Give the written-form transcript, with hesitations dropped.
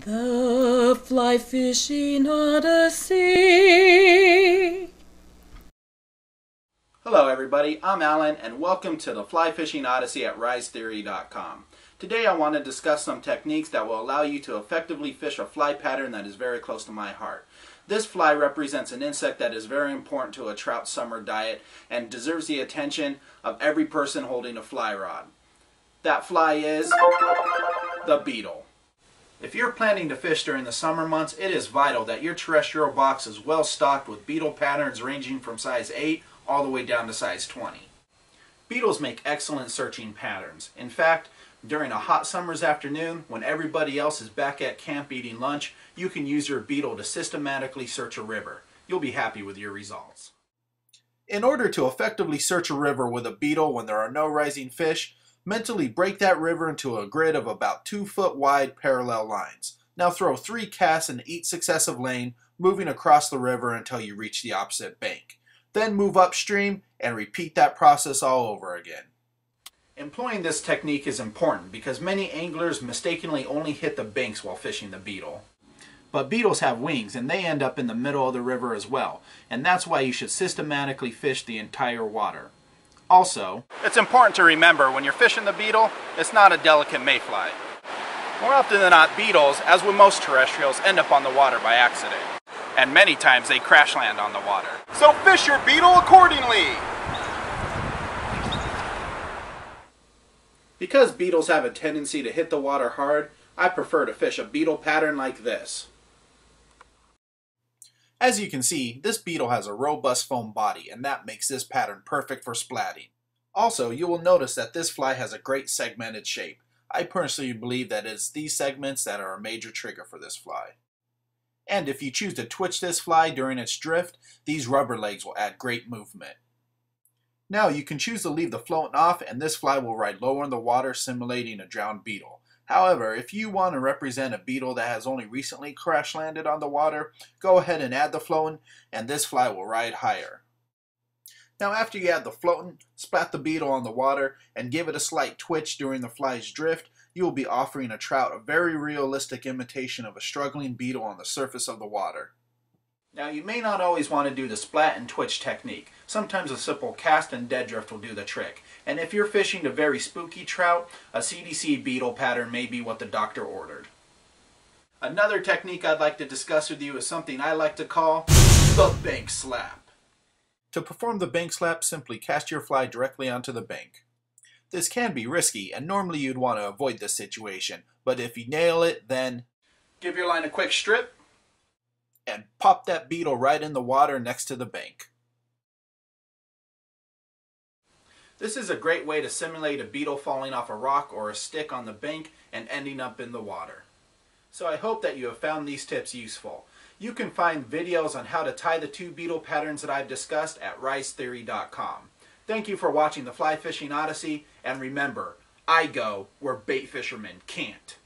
The Fly Fishing Odyssey. Hello everybody, I'm Alan and welcome to the Fly Fishing Odyssey at risetheory.com. Today I want to discuss some techniques that will allow you to effectively fish a fly pattern that is very close to my heart. This fly represents an insect that is very important to a trout summer diet and deserves the attention of every person holding a fly rod. That fly is the beetle. If you're planning to fish during the summer months, it is vital that your terrestrial box is well stocked with beetle patterns ranging from size 8 all the way down to size 20. Beetles make excellent searching patterns. In fact, during a hot summer's afternoon, when everybody else is back at camp eating lunch, you can use your beetle to systematically search a river. You'll be happy with your results. In order to effectively search a river with a beetle when there are no rising fish, mentally break that river into a grid of about 2 foot wide parallel lines. Now throw 3 casts in each successive lane, moving across the river until you reach the opposite bank. Then move upstream and repeat that process all over again. Employing this technique is important because many anglers mistakenly only hit the banks while fishing the beetle. But beetles have wings and they end up in the middle of the river as well, and that's why you should systematically fish the entire water. Also, it's important to remember when you're fishing the beetle, it's not a delicate mayfly. More often than not, beetles, as with most terrestrials, end up on the water by accident. And many times they crash land on the water. So fish your beetle accordingly! Because beetles have a tendency to hit the water hard, I prefer to fish a beetle pattern like this. As you can see, this beetle has a robust foam body, and that makes this pattern perfect for splatting. Also, you will notice that this fly has a great segmented shape. I personally believe that it's these segments that are a major trigger for this fly. And if you choose to twitch this fly during its drift, these rubber legs will add great movement. Now you can choose to leave the floating off, and this fly will ride lower in the water, simulating a drowned beetle. However, if you want to represent a beetle that has only recently crash landed on the water, go ahead and add the floating, and this fly will ride higher. Now after you add the floating, splat the beetle on the water, and give it a slight twitch during the fly's drift, you will be offering a trout a very realistic imitation of a struggling beetle on the surface of the water. Now you may not always want to do the splat and twitch technique. Sometimes a simple cast and dead drift will do the trick. And if you're fishing a very spooky trout, a CDC beetle pattern may be what the doctor ordered. Another technique I'd like to discuss with you is something I like to call the bank slap. To perform the bank slap, simply cast your fly directly onto the bank. This can be risky, and normally you'd want to avoid this situation, but if you nail it, then give your line a quick strip and pop that beetle right in the water next to the bank. This is a great way to simulate a beetle falling off a rock or a stick on the bank and ending up in the water. So I hope that you have found these tips useful. You can find videos on how to tie the 2 beetle patterns that I've discussed at risetheory.com. Thank you for watching the Fly Fishing Odyssey, and remember, I go where bait fishermen can't.